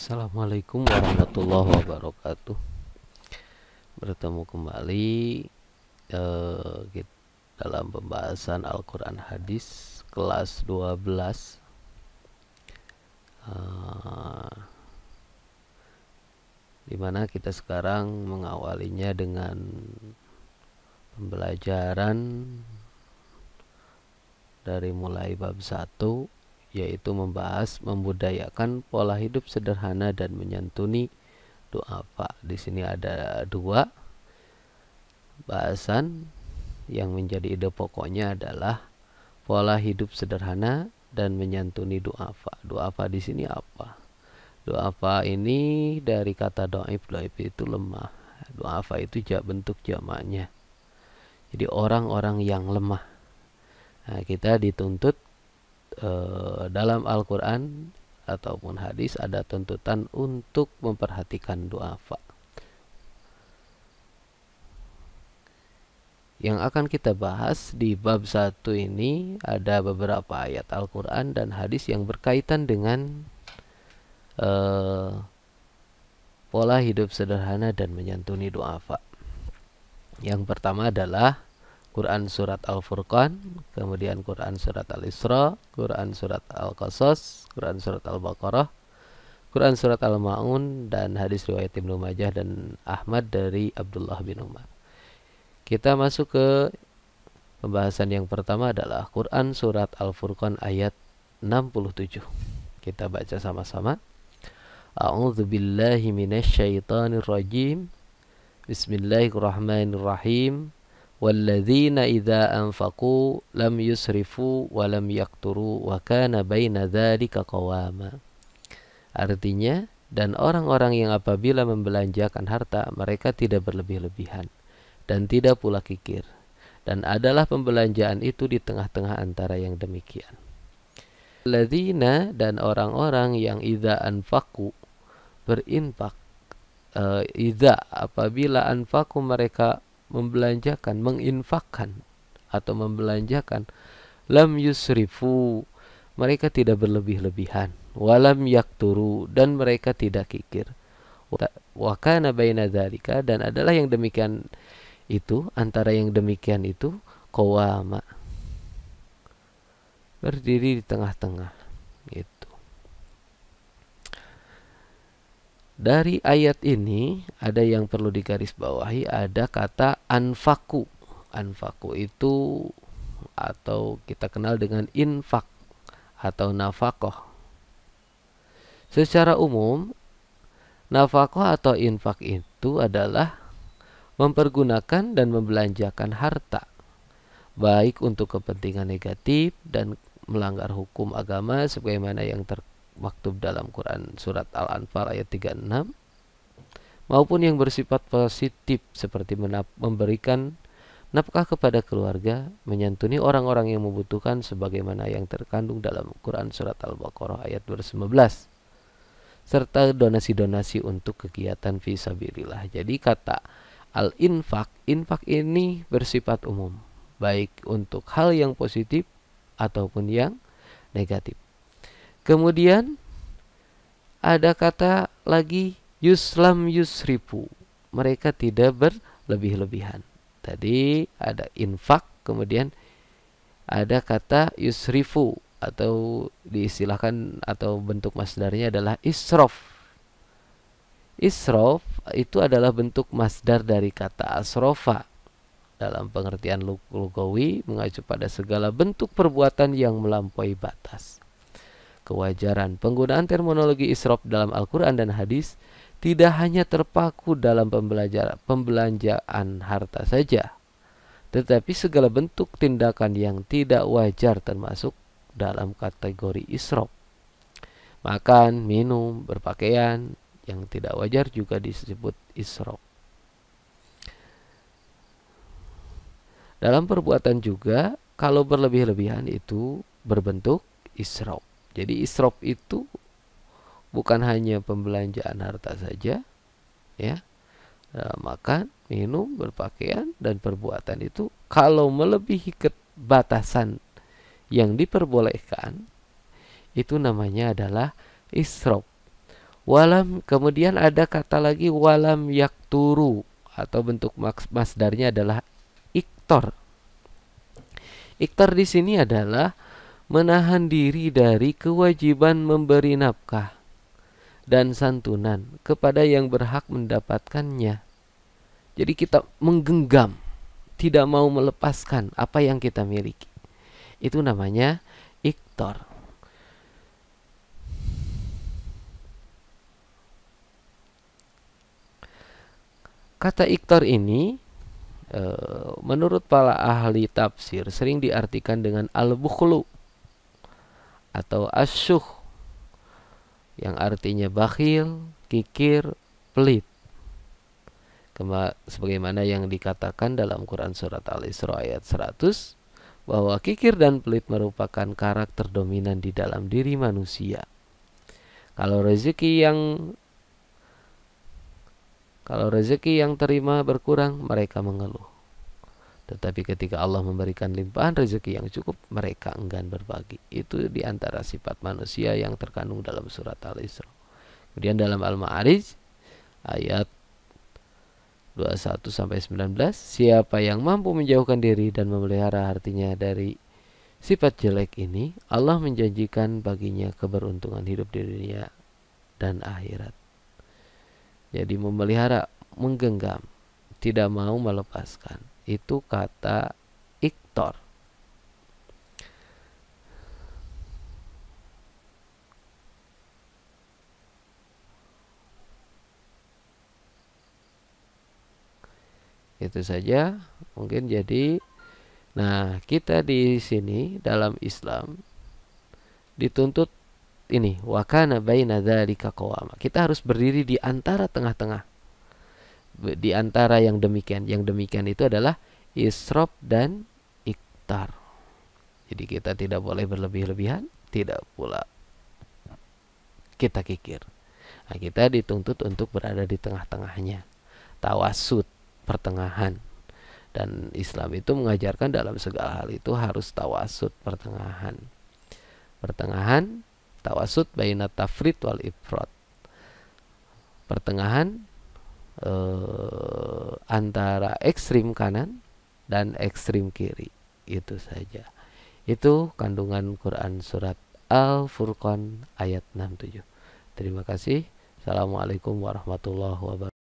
Assalamualaikum warahmatullahi wabarakatuh. Bertemu kembali dalam pembahasan Al-Quran Hadis kelas 12, di mana kita sekarang mengawalinya dengan pembelajaran dari mulai bab 1, yaitu membahas membudayakan pola hidup sederhana dan menyantuni du'afa. Di sini ada dua bahasan yang menjadi ide pokoknya adalah pola hidup sederhana dan menyantuni du'afa. Du'afa di sini apa? Du'afa ini dari kata do'if. Do'if itu lemah. Du'afa itu bentuk jamaknya. Jadi orang-orang yang lemah. Nah, kita dituntut dalam Al-Quran ataupun hadis ada tuntutan untuk memperhatikan du'afa. Yang akan kita bahas di bab 1 ini ada beberapa ayat Al-Quran dan hadis yang berkaitan dengan pola hidup sederhana dan menyantuni du'afa. Yang pertama adalah Quran surat Al-Furqan, kemudian Quran surat Al-Isra, Quran surat Al-Qasas, Quran surat Al-Baqarah, Quran surat Al-Ma'un, dan hadis riwayat Ibnu Majah dan Ahmad dari Abdullah bin Umar. Kita masuk ke pembahasan yang pertama adalah Quran surat Al-Furqan ayat 67. Kita baca sama-sama. A'udzu billahi minasyaitonir rajim. Bismillahirrahmanirrahim. Walladzina idza anfaqu lam yusrifu wa lam yaqturu wa kana baina dzalika qawama. Artinya, dan orang-orang yang apabila membelanjakan harta mereka tidak berlebih-lebihan dan tidak pula kikir, dan adalah pembelanjaan itu di tengah-tengah antara yang demikian. Walladzina, dan orang-orang yang idza anfaqu berinfak, idza apabila anfaqu mereka membelanjakan, menginfakkan atau membelanjakan, lam yusrifu mereka tidak berlebih-lebihan, walam yakturu dan mereka tidak kikir, wa kana baina dzalika dan adalah yang demikian itu, antara yang demikian itu, qawama berdiri di tengah-tengah gitu. Dari ayat ini ada yang perlu digarisbawahi, ada kata anfaku. Anfaku itu atau kita kenal dengan infak atau nafkah. Secara umum, nafkah atau infak itu adalah mempergunakan dan membelanjakan harta, baik untuk kepentingan negatif dan melanggar hukum agama sebagaimana yang maktub dalam Quran surat Al-Anfal ayat 36, maupun yang bersifat positif seperti memberikan nafkah kepada keluarga, menyantuni orang-orang yang membutuhkan sebagaimana yang terkandung dalam Quran surat Al-Baqarah ayat 219, serta donasi-donasi untuk kegiatan fisabilillah. Jadi kata al-infak, infak ini bersifat umum, baik untuk hal yang positif ataupun yang negatif. Kemudian ada kata lagi yuslam yusrifu, mereka tidak berlebih-lebihan. Tadi ada infak, kemudian ada kata yusrifu atau diistilahkan atau bentuk masdarnya adalah isrof. Isrof itu adalah bentuk masdar dari kata asrofa. Dalam pengertian lugawi mengacu pada segala bentuk perbuatan yang melampaui batas. Kewajaran penggunaan terminologi israf dalam Al-Quran dan hadis tidak hanya terpaku dalam pembelanjaan harta saja, tetapi segala bentuk tindakan yang tidak wajar termasuk dalam kategori israf. Makan, minum, berpakaian yang tidak wajar juga disebut israf. Dalam perbuatan juga, kalau berlebih-lebihan itu berbentuk israf. Jadi israf itu bukan hanya pembelanjaan harta saja, ya. Makan, minum, berpakaian, dan perbuatan itu kalau melebihi batasan yang diperbolehkan, itu namanya adalah israf. Walam, kemudian ada kata lagi walam yakturu, atau bentuk masdarnya adalah iktor. Iktor di sini adalah menahan diri dari kewajiban memberi nafkah dan santunan kepada yang berhak mendapatkannya. Jadi kita menggenggam, tidak mau melepaskan apa yang kita miliki. Itu namanya iktor. Kata iktor ini menurut para ahli tafsir sering diartikan dengan al-bukhlu atau asyuh, yang artinya bakhil, kikir, pelit. Sebagaimana yang dikatakan dalam Quran surat Al-Isra ayat 100, bahwa kikir dan pelit merupakan karakter dominan di dalam diri manusia. Kalau rezeki yang terima berkurang, mereka mengeluh. Tetapi ketika Allah memberikan limpahan rezeki yang cukup, mereka enggan berbagi. Itu diantara sifat manusia yang terkandung dalam surat Al-Isra. Kemudian dalam Al-Ma'arij ayat 21-19, siapa yang mampu menjauhkan diri dan memelihara hatinya dari sifat jelek ini, Allah menjanjikan baginya keberuntungan hidup di dunia dan akhirat. Jadi memelihara, menggenggam, tidak mau melepaskan. Itu kata iktor. Itu saja mungkin. Jadi, nah, kita di sini dalam Islam dituntut ini, wa kana baina dzalika qawama. Kita harus berdiri di antara tengah-tengah. Di antara yang demikian. Yang demikian itu adalah israf dan iktar. Jadi kita tidak boleh berlebih-lebihan, tidak pula kita kikir. Nah, kita dituntut untuk berada di tengah-tengahnya. Tawasud, pertengahan. Dan Islam itu mengajarkan dalam segala hal itu harus tawasud, pertengahan. Pertengahan, tawasud baina tafrid wal ifrat. Pertengahan antara ekstrim kanan dan ekstrim kiri. Itu saja. Itu kandungan Quran surat Al-Furqan ayat 67. Terima kasih. Assalamualaikum warahmatullahi wabarakatuh.